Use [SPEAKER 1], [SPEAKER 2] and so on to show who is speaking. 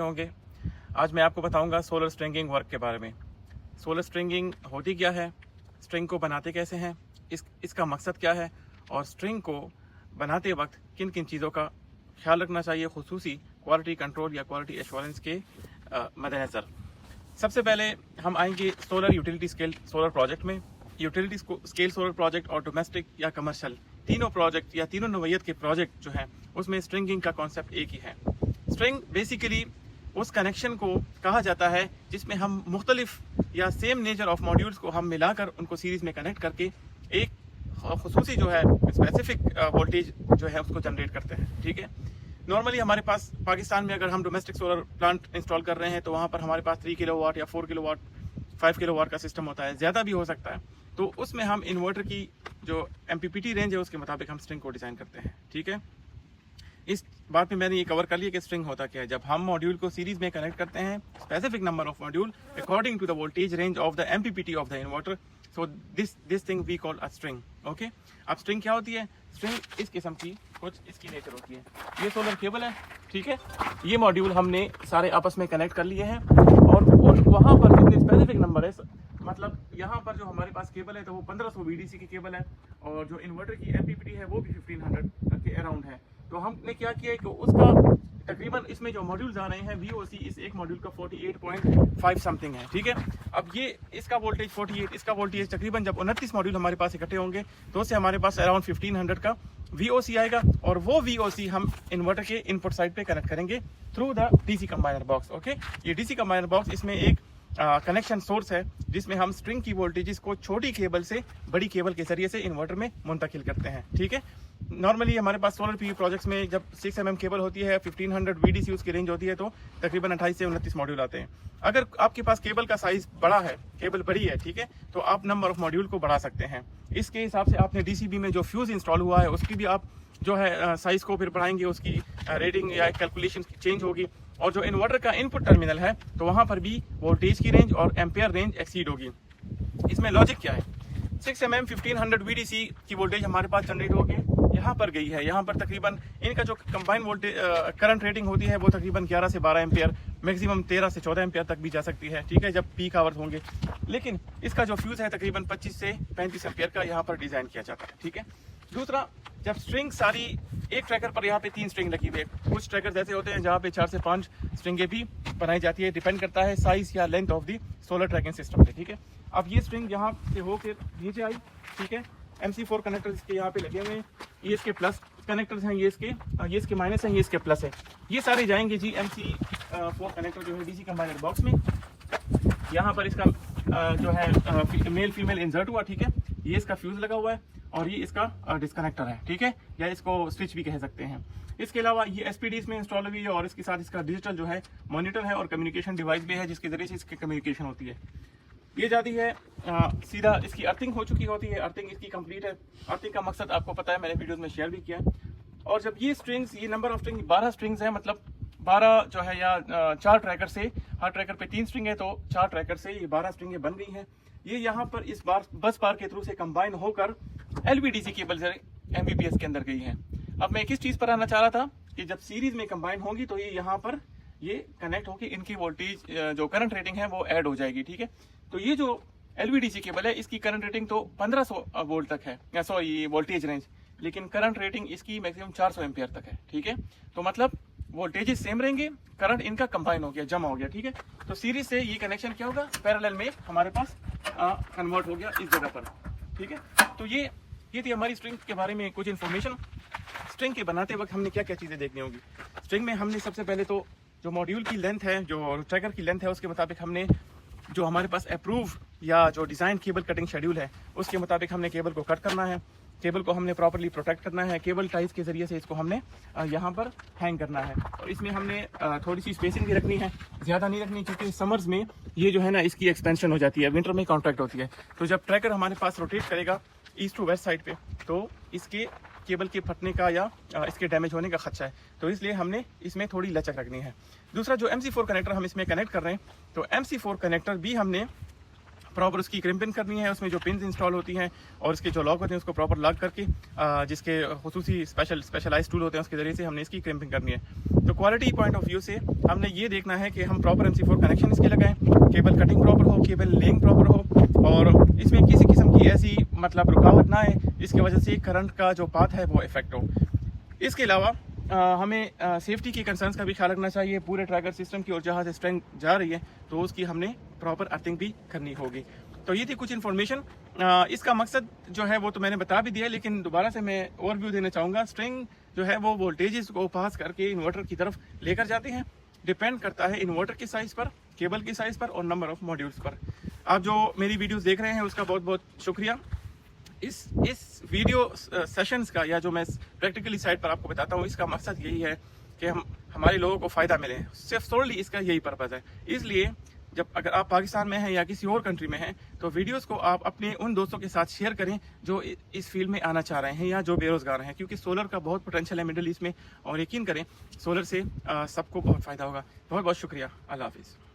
[SPEAKER 1] होंगे। आज मैं आपको बताऊंगा सोलर स्ट्रिंगिंग वर्क के बारे में। सोलर स्ट्रिंगिंग होती क्या है, स्ट्रिंग को बनाते कैसे हैं, इसका मकसद क्या है और स्ट्रिंग को बनाते वक्त किन किन चीज़ों का ख्याल रखना चाहिए, खुसूसी क्वालिटी कंट्रोल या क्वालिटी एश्योरेंस के मद्देनज़र। सबसे पहले हम आएंगे solar utility scale solar project में। यूटिलिटी स्केल सोलर प्रोजेक्ट और डोमेस्टिक या कमर्शियल तीनों प्रोजेक्ट या तीनों नौयत के प्रोजेक्ट जो हैं उसमें स्ट्रिंगिंग का कॉन्सेप्ट एक ही है। स्ट्रिंग बेसिकली उस कनेक्शन को कहा जाता है जिसमें हम मुख्तलिफ या सेम नेचर ऑफ मॉड्यूल्स को हम मिलाकर उनको सीरीज में कनेक्ट करके एक खुसूसी जो है स्पेसिफिक वोल्टेज जो है उसको जनरेट करते हैं। ठीक है, नॉर्मली हमारे पास पाकिस्तान में अगर हम डोमेस्टिक सोलर प्लांट इंस्टॉल कर रहे हैं तो वहाँ पर हमारे पास 3 किलोवाट या 4 किलोवाट 5 किलोवाट का सिस्टम होता है, ज़्यादा भी हो सकता है। तो उसमें हम इन्वर्टर की जो MPPT रेंज है उसके मुताबिक हम स्ट्रिंग को डिज़ाइन करते हैं। ठीक है, इस बात में मैंने ये कवर कर लिया कि स्ट्रिंग होता क्या है। जब हम मॉड्यूल को सीरीज में कनेक्ट करते हैं specific number of module according to the voltage range of the MPPT of the inverter, so this thing we call a string. Okay, अब स्ट्रिंग क्या होती है? स्ट्रिंग इस किस्म की कुछ इसकी नेचर होती है। ये सोलर केबल है, ठीक है, ये मॉड्यूल हमने सारे आपस में कनेक्ट कर लिए हैं और वहाँ पर जितने स्पेसिफिक नंबर है, मतलब यहाँ पर जो हमारे पास केबल है तो वो 1500 VDC की केबल है और जो इन्वर्टर की MPPT है वो भी 1500 के अराउंड है। तो हमने क्या किया है कि उसका तकरीबन इसमें जो मॉड्यूल्स आ रहे हैं VOC इस एक मॉड्यूल का 48.5 समथिंग है। ठीक है, अब ये इसका वोल्टेज 48, इसका वोल्टेज तकरीबन जब 29 मॉड्यूल हमारे पास इकट्ठे होंगे तो उससे हमारे पास अराउंड 1500 का VOC आएगा और वो VOC हम इन्वर्टर के इनपुट साइड पे कनेक्ट करेंगे through the DC combiner box. Okay, ये DC कंबाइनर बॉक्स इसमें एक कनेक्शन सोर्स है जिसमें हम स्ट्रिंग की वोल्टेजेस को छोटी केबल से बड़ी केबल के जरिए से इन्वर्टर में मुंतकिल करते हैं। ठीक है, नॉर्मली हमारे पास सोलर PV प्रोजेक्ट्स में जब 6 mm केबल होती है, 1500 VDC उसकी रेंज होती है, तो तकरीबन 28 से 29 मॉड्यूल आते हैं। अगर आपके पास केबल का साइज बड़ा है, केबल बड़ी है, ठीक है, तो आप नंबर ऑफ मॉड्यूल को बढ़ा सकते हैं। इसके हिसाब से आपने DCB में जो फ्यूज इंस्टॉल हुआ है उसकी भी आप जो है साइज को फिर बढ़ाएंगे, उसकी रेटिंग या कैलकुलेशन चेंज होगी। और जो इन्वर्टर का इनपुट टर्मिनल है तो वहाँ पर भी वोल्टेज की रेंज और एम्पेयर रेंज एक्सीड होगी। इसमें लॉजिक क्या है? 6 mm 1500 VDC की वोल्टेज हमारे पास जनरेट होकर यहाँ पर गई है। यहाँ पर तकरीबन इनका जो कंबाइन वोल्टेज करंट रेटिंग होती है वो तकरीबन 11 से 12 एम्पेयर, मैक्सिमम 13 से 14 एम्पेयर तक भी जा सकती है। ठीक है, जब पीक आवर्स होंगे। लेकिन इसका जो फ्यूज है तकरीबन 25 से 35 एम्पेयर का यहाँ पर डिज़ाइन किया जाता है। ठीक है, दूसरा, जब स्ट्रिंग सारी एक ट्रैकर पर यहाँ पे 3 स्ट्रिंग लगी हुई है, कुछ ट्रैकर ऐसे होते हैं जहाँ पे 4 से 5 स्ट्रिंगें भी बनाई जाती है, डिपेंड करता है साइज या length of the solar tracking system पे। ठीक है, अब ये स्ट्रिंग यहाँ से होकर नीचे आई। ठीक है, MC4 कनेक्टर इसके यहाँ पे लगे हुए हैं, ये इसके प्लस कनेक्टर्स हैं, ये इसके माइनस हैं, ये इसके प्लस है। ये सारे जाएंगे जी MC4 कनेक्टर जो है DC कंबाइनर बॉक्स में। यहाँ पर इसका जो है मेल फीमेल इंसर्ट हुआ। ठीक है, ये इसका फ्यूज लगा हुआ है और ये इसका डिस्कनेक्टर है। ठीक है, या इसको स्विच भी कह सकते हैं। इसके अलावा ये SPD इसमें इंस्टॉल हुई है और इसके साथ इसका डिजिटल जो है मॉनिटर है और कम्युनिकेशन डिवाइस भी है जिसके जरिए से इसकी कम्युनिकेशन होती है। ये जाती है सीधा, इसकी अर्थिंग हो चुकी होती है, अर्थिंग इसकी कंप्लीट है। अर्थिंग का मकसद आपको पता है, मैंने वीडियोस में शेयर भी किया है। और जब ये स्ट्रिंग्स, ये नंबर ऑफ स्ट्रिंग 12 स्ट्रिंग्स है, मतलब 12 जो है या 4 ट्रैकर से, हर ट्रैकर पे 3 स्ट्रिंग है तो 4 ट्रैकर से ये 12 स्ट्रिंगें बन गई हैं। ये यहाँ पर इस बस बार के थ्रू से कंबाइन होकर LVDC केबल से MBPS के अंदर गई है। अब मैं किस चीज़ पर आना चाह रहा था कि जब सीरीज में कंबाइन होंगी तो ये यहाँ पर ये कनेक्ट होकर इनकी वोल्टेज जो करंट रेटिंग है वो ऐड हो जाएगी। ठीक है, तो ये जो LVDC केबल है इसकी करंट रेटिंग तो 1500 वोल्ट तक है, सॉरी वोल्टेज रेंज, लेकिन करंट रेटिंग इसकी मैक्सिमम 400 एम्पियर तक है। ठीक है, तो मतलब वोल्टेजेस सेम रहेंगे, करंट इनका कंबाइन हो गया, जमा हो गया। ठीक है, तो सीरीज से ये कनेक्शन क्या होगा, पैरेलल में हमारे पास कन्वर्ट हो गया इस जगह पर। ठीक है, तो ये थी हमारी स्ट्रिंग के बारे में कुछ इन्फॉर्मेशन। स्ट्रिंग के बनाते वक्त हमने क्या क्या चीज़ें देखनी होगी। स्ट्रिंग में हमने सबसे पहले तो जो मॉड्यूल की लेंथ है, जो ट्रैकर की लेंथ है, उसके मुताबिक हमने जो हमारे पास अप्रूव या जो डिज़ाइन केबल कटिंग शेड्यूल है उसके मुताबिक हमने केबल को कट करना है। केबल को हमने प्रॉपर्ली प्रोटेक्ट करना है। केबल टाइज के ज़रिए से इसको हमने यहाँ पर हैंग करना है और इसमें हमने थोड़ी सी स्पेसिंग भी रखनी है, ज़्यादा नहीं रखनी, क्योंकि समर्स में ये जो है ना इसकी एक्सपेंशन हो जाती है, विंटर में कॉन्ट्रैक्ट होती है। तो जब ट्रैकर हमारे पास रोटेट करेगा ईस्ट टू वेस्ट साइड पे तो इसके केबल के फटने का या इसके डैमेज होने का खदशा है, तो इसलिए हमने इसमें थोड़ी लचक रखनी है। दूसरा, जो MC4 कनेक्टर हम इसमें कनेक्ट कर रहे हैं तो MC4 कनेक्टर भी हमने प्रॉपर उसकी क्रिम्पिंग करनी है, उसमें जो पिन्स इंस्टॉल होती हैं और उसके जो लॉक होते हैं उसको प्रॉपर लॉक करके जिसके खुसूसी स्पेशलाइज टूल होते हैं उसके ज़रिए से हमने इसकी क्रिम्पिंग करनी है। तो क्वालिटी पॉइंट ऑफ व्यू से हमने ये देखना है कि हम प्रॉपर MC4 कनेक्शन इसके लगाएं, केबल कटिंग प्रॉपर हो, केबल लेइंग प्रॉपर हो और इसमें किसी किस्म की ऐसी मतलब रुकावट ना आए इसकी वजह से करंट का जो पाथ है वो इफेक्ट हो। इसके अलावा हमें सेफ्टी की कंसर्न्स का भी ख्याल रखना चाहिए पूरे ट्रैकर सिस्टम की, और जहाँ से स्ट्रेंथ जा रही है तो उसकी हमने प्रॉपर अर्थिंग भी करनी होगी। तो ये थी कुछ इन्फॉर्मेशन। इसका मकसद जो है वो तो मैंने बता भी दिया है, लेकिन दोबारा से मैं ओवरव्यू देना चाहूँगा। स्ट्रिंग जो है वो वोल्टेजेस को पास करके इन्वर्टर की तरफ लेकर जाते हैं। डिपेंड करता है इन्वर्टर की साइज़ पर, केबल की साइज़ पर और नंबर ऑफ मॉड्यूल्स पर। आप जो मेरी वीडियोज़ देख रहे हैं उसका बहुत बहुत शुक्रिया। इस वीडियो सेशंस का या जो मैं प्रैक्टिकली साइड पर आपको बताता हूँ इसका मकसद यही है कि हमारे लोगों को फ़ायदा मिले, सिर्फ सोलली इसका यही पर्पज़ है। इसलिए जब अगर आप पाकिस्तान में हैं या किसी और कंट्री में हैं तो वीडियोस को आप अपने उन दोस्तों के साथ शेयर करें जो इस फील्ड में आना चाह रहे हैं या जो बेरोज़गार हैं, क्योंकि सोलर का बहुत पोटेंशियल है मिडिल ईस्ट में और यकीन करें सोलर से सबको बहुत फ़ायदा होगा। बहुत बहुत शुक्रिया। अल्लाह हाफिज़।